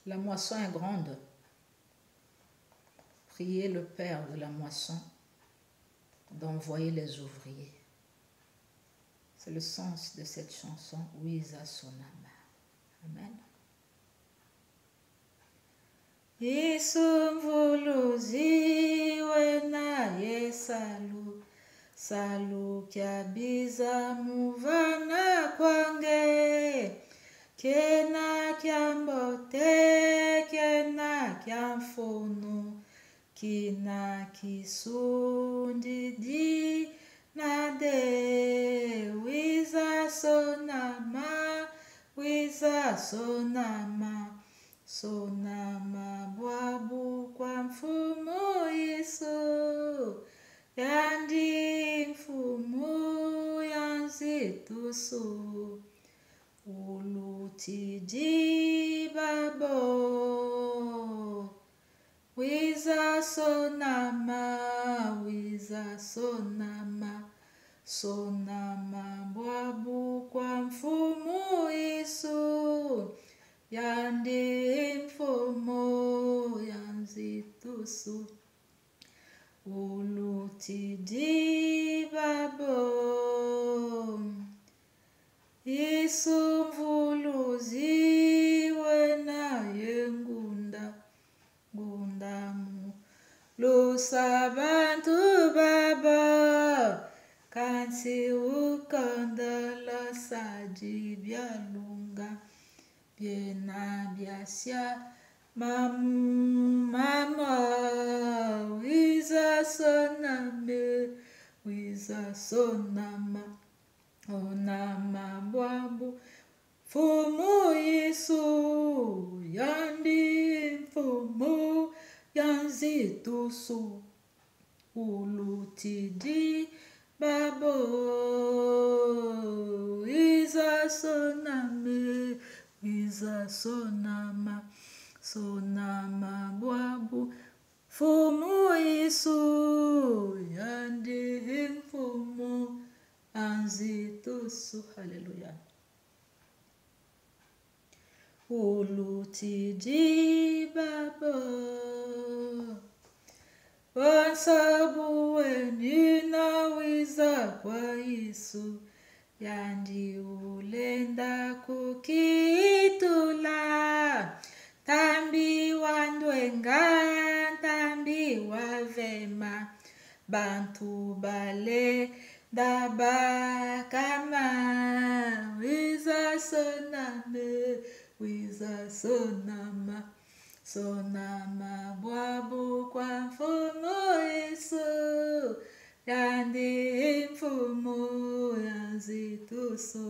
La moisson est grande. Priez le Père de la moisson d'envoyer les ouvriers. C'est le sens de cette chanson, Wiza Sonama. Amen. Isumvuluzi wena yesalu salu kyabiza muvana kwange kena kyambote kena kyamfunu kina kisundidi nade wiza sonama sonama bwabu kwa mfumu Yesu yandi mfumu yanzitusu ulutiji babo wiza sonama sonama bwabu kwa mfumu Yesu yandi mfumu yanzitusu ulutiji babo isumvuluzi wena yengunda gundamu lusabantu baba kansi ukandala saji byalunga byena byasya mama wiza sonama onama bwabu mfumu Yesu yandi mfumu yanzitusu ulutidi babo wiza sonama bwabu mfumu Yesu yandi mfumu yanzitusu. Haleluya. Ulutiji babo wansabu wenina wiza kwa Yesu yandi ulenda kukitula tambi wandwenga tambi wavema bantu bale dabakama wiza sonama bwabu kwa mfumu Yesu yandi mfumu yanzitusu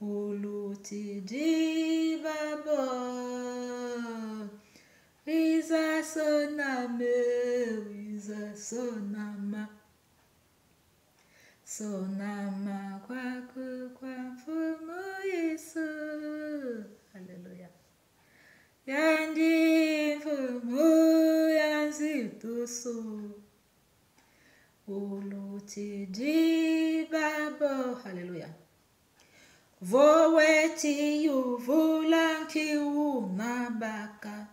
ulutiji babo wiza sonama kwaku kwa mfumu Yesu. Haleluya. Yandi mfumu yanzitusu ulutiji babo. Haleluya. Voweti yuvulanki unabaka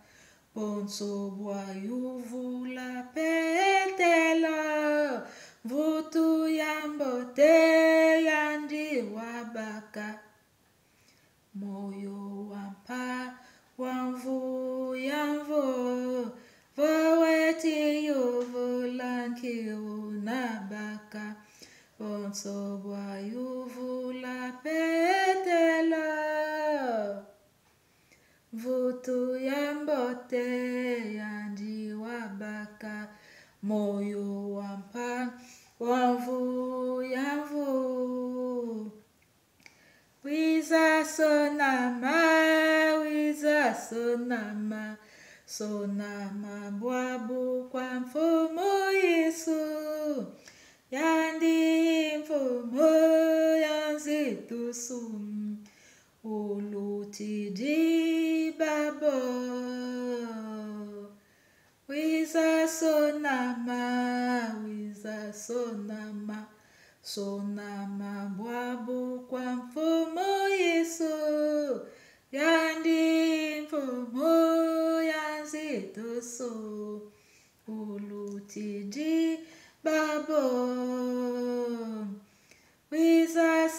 ponso bwa yuvula petela vutu yambote yandi wabaka moyo wampa wamvu yamvo voweti yuvulanki unabaka ponso bwa yuvula petela vutu yambote yandi wabaka moyo wampa wamvu yamvu wiza sonama bwabu kwa mfumu Yesu yandi mfumu yanzitusu ulutiji babo wiza sonama bwabu kwa mfumu Yesu yandi mfumu zitoso ulutiji babo wiza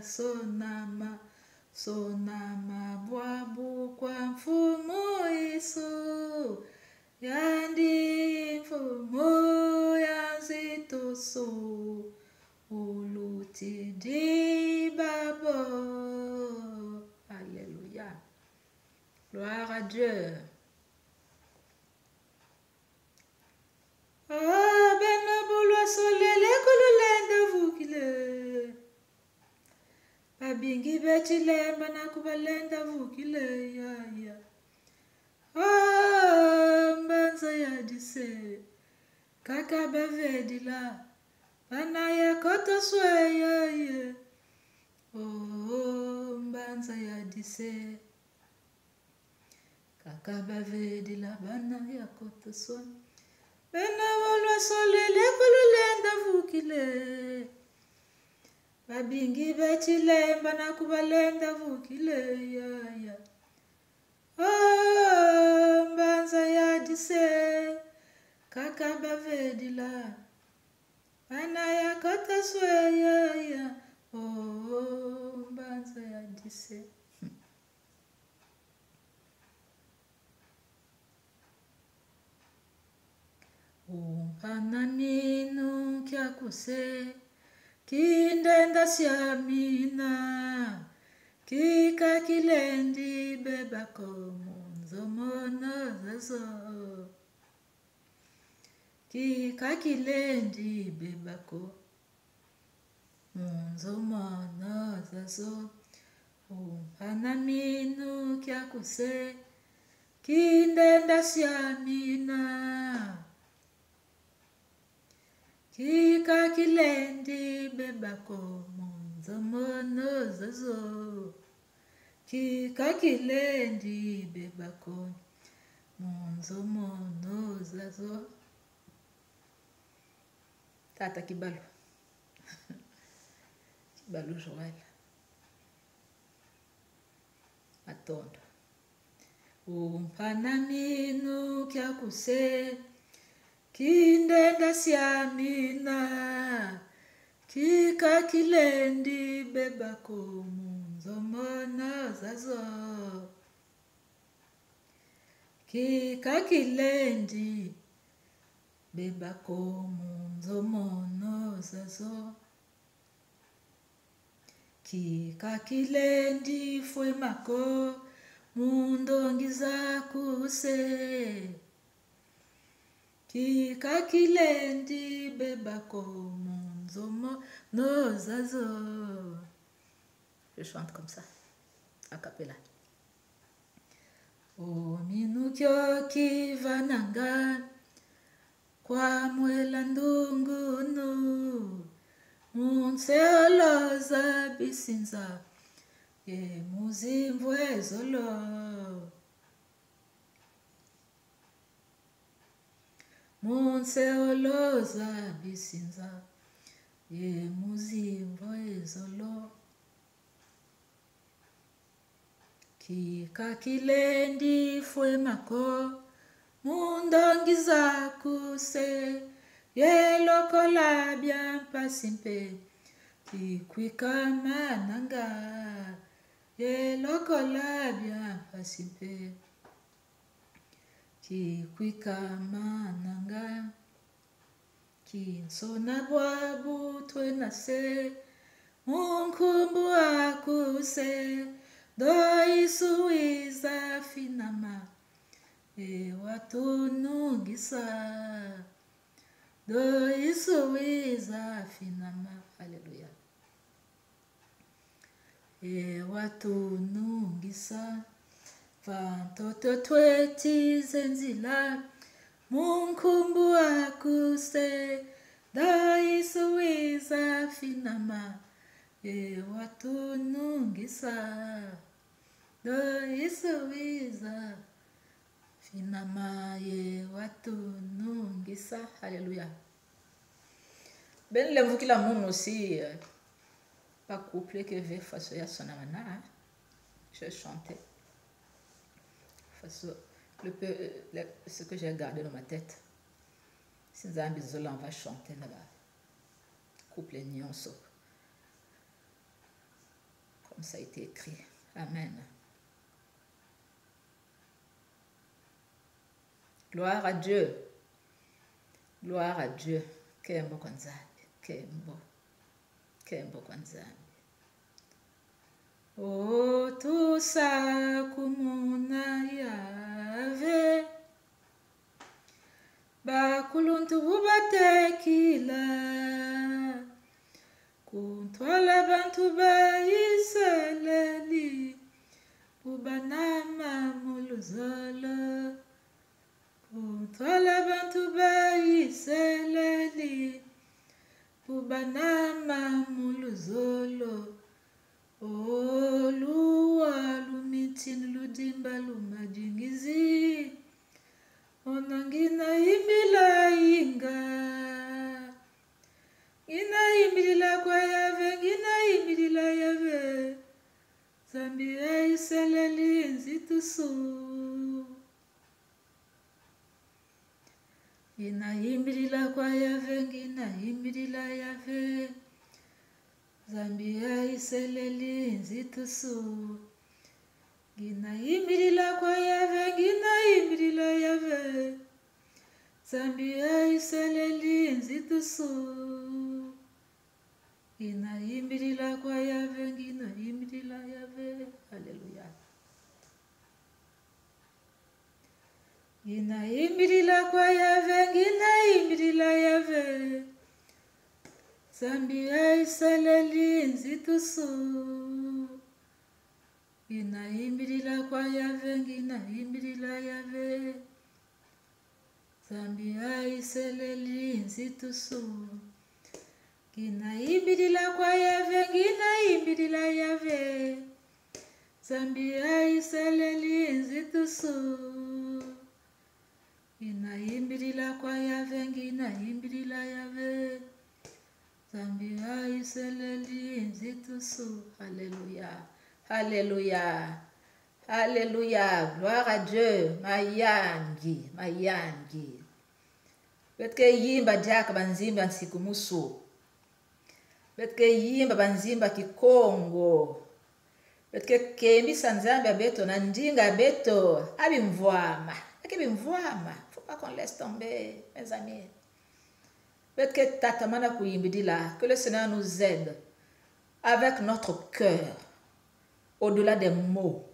sonama sonama bwabu kwa mfumo Yesu yandi mfumo ya zitoso ulutiji babo. Alléluia. Gloire à Dieu. Ah, ben bolo solele kululenda vukile. Babingi betile bana kubalenda vukile ya ya. Ah, mbanza ya dise. Kaka bevedila. Bana ya kota swe ya ya. Oh, mbanza ya dise. Kaka bevedila bana ya kota swe. Bena wala solele kululenda vukile. Babingi betile bana kubalenda vukile ya ya. Oh, mbanza ya dise. Kaka bavedila. Bana ya kota swe ya ya. Oh, mbanza ya dise. Hananinu kya kuse kindenda siamina kika kilendi bebako munzomono zazo kika kilendi bebako munzomono zazo hanaminu kya kuse kindenda siamina kika kilendi bebako munzomono zazo kika kilendi bebako munzomono zazo. Tata Kibalu. Kibalu Joël. Matondo. Umpanaminu kya kuse kindenda siamina kika kilendi bebako munzomono zazo kika kilendi bebako munzomono zazo kika kilendi fwe mako mundongiza kuse kika kilendi bebako munzomono zazo. Je chante comme ça, a cappella. O minukyo kivananga kwa mwela ndungunu munseoloza bisinza ye muzimvu ezolo munseoloza bisinza ye muzimvu ezolo kika kilendi fwe mako mundongiza kuse ye lokola bya pasimpe kikwika mananga ye lokola bya pasimpe kikwika mananga kinsona bwabu twenase munkumbu akuse do isuiza finama e watunungisa do isuiza finama. Haleluya. E watunungisa vantoto tweti zenzila munkumbu akuse do isuiza finama e watunungisa do isuiza finama ye watunungisa. Haleluya. Ben lève qu'il a mon aussi pas couple que veut face à son amana. Je chantais. Parce que ce que j'ai gardé dans ma tête, si nous avons besoin, on va chanter là-bas. Couple les nuances. Comme ça a été écrit. Amen. Gloire à Dieu. Gloire à Dieu. Kembo kwanzambi. Kembo. Kembo kwanzambi. O tusa kumuna yave. Bakuluntu bubatekila. Kuntwala bantu bayiseleli. Bubanama muluzolo. Kuntwala bantu bayiseleli. Bubanama muluzolo. Oluwa lumitini ludimba lumajingizi. Onangina imila inga. Ngina imila kwa yave, ngina imila yave. Zambia iseleli nzitusu. Ngina imila kwa yave, ngina imila yave. Zambia iseleli nzitusu. Ngina imila kwa yave, ngina imila yave. Zambia iseleli nzitusu. Ngina imila kwa yave, ngina imila yave. Alléluia. Ngina imila kwa yave, ngina imila yave. Zambia iseleli nzitusu. Ngina imila kwa yave, ngina imila yave. Zambia iseleli nzitusu. Ngina imila kwa yave, ngina imila yave. Zambia iseleli nzitusu. Ngina imila kwa yave, ngina imila yave. Zambia iseleli nzitusu. Alléluia. Alléluia. Alléluia. Gloire à Dieu. Mayangi. Mayangi. Betke yimba jaka banzimba nsikumusu. Betke yimba banzimba kikongo. Betke kembi sanzambi beto na ndinga beto. Abimvwama. Akibimvwama. Faut pas qu'on laisse tomber, mes amis. Betke tatamana kuyimbidila. Que le Seigneur nous aide avec notre cœur. Au-delà des mots,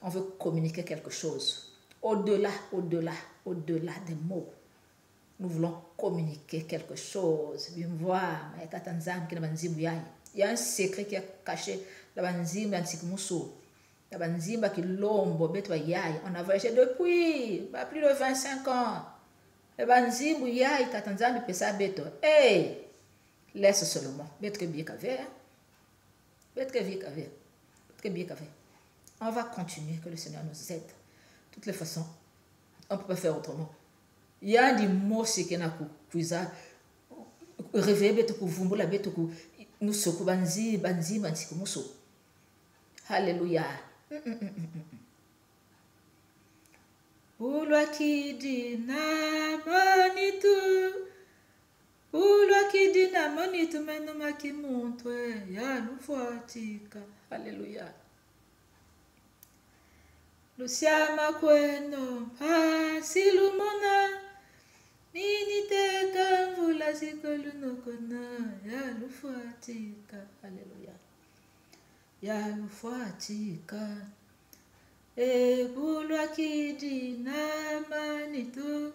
on veut communiquer quelque chose. Au-delà des mots, nous voulons communiquer quelque chose. Il y a un secret qui est caché. On a voyagé depuis plus de 25 ans. Hey, laisse seulement. On va continuer, que le Seigneur nous aide. De toutes les façons, on ne peut pas faire autrement. Il y a des mots qui sont réveillés, nous sommes banzi, Alléluia. Ulwa kidina manitu. Ulwa kidina manitu meno makimuntwe ya lufuatika. Alléluia. Lusiama kweno pasilumona. Miniteka mvula zikolunokona ya lufuatika. Alléluia. Ya lufuatika. Bulwa kidina manitu.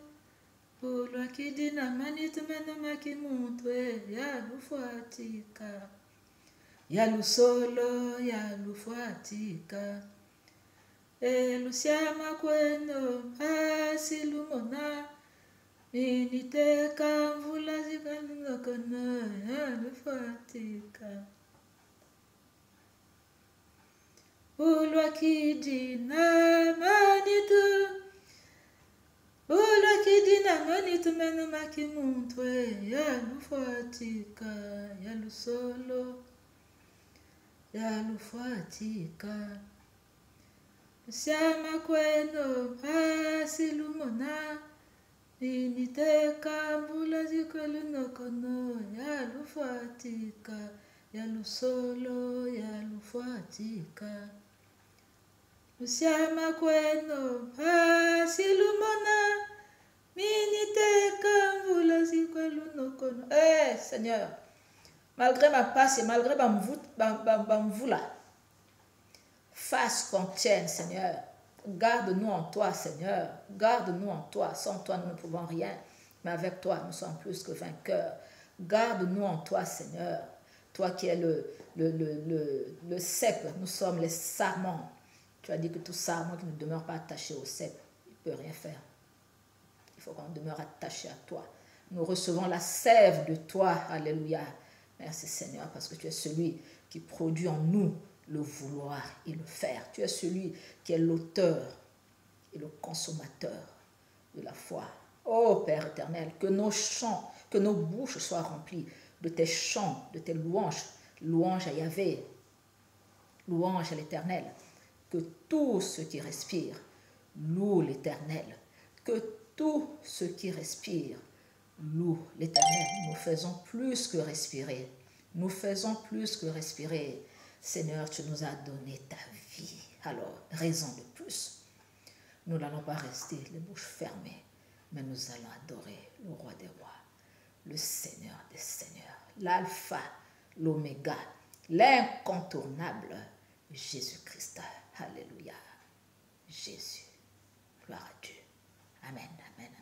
Bulwa kidina manitu meno makimuntwe ya lufuatika. Ya lusolo ya lufuatika. Lusiama kweno pasilumona. Miniteka mvula zikolunokona ya lufuatika. Ulwa kidina manitu. Ulwa kidina manitu meno makimuntwe ya lufuatika. Ya lusolo ya lufuatika. Siama kweno asilumona initeka mbula zikwelunokono yalufatika yalusolo yalufatika Siama kweno asilumona miniteka mbula zikwelunokono. Eh Seigneur, malgré ma passe et malgré ma mvoula, face qu'on tienne, Seigneur. Garde-nous en toi, Seigneur. Garde-nous en toi. Sans toi, nous ne pouvons rien. Mais avec toi, nous sommes plus que vainqueurs. Garde-nous en toi, Seigneur. Toi qui es le cep, nous sommes les sarments. Tu as dit que tout sarment qui ne demeure pas attaché au cep, il ne peut rien faire. Il faut qu'on demeure attaché à toi. Nous recevons la sève de toi. Alléluia. Merci Seigneur, parce que tu es celui qui produit en nous le vouloir et le faire. Tu es celui qui est l'auteur et le consommateur de la foi. Ô Père éternel, que nos chants, que nos bouches soient remplies de tes chants, de tes louanges, louanges à Yahvé, louanges à l'Éternel. Que tout ce qui respire loue l'Éternel. Que tout ce qui respire loue l'Éternel. Nous faisons plus que respirer. Nous faisons plus que respirer. Seigneur, tu nous as donné ta vie. Alors, raison de plus. Nous n'allons pas rester les bouches fermées, mais nous allons adorer le roi des rois, le Seigneur des seigneurs, l'alpha, l'oméga, l'incontournable Jésus-Christ. Alléluia. Jésus. Gloire à Dieu. Amen, amen.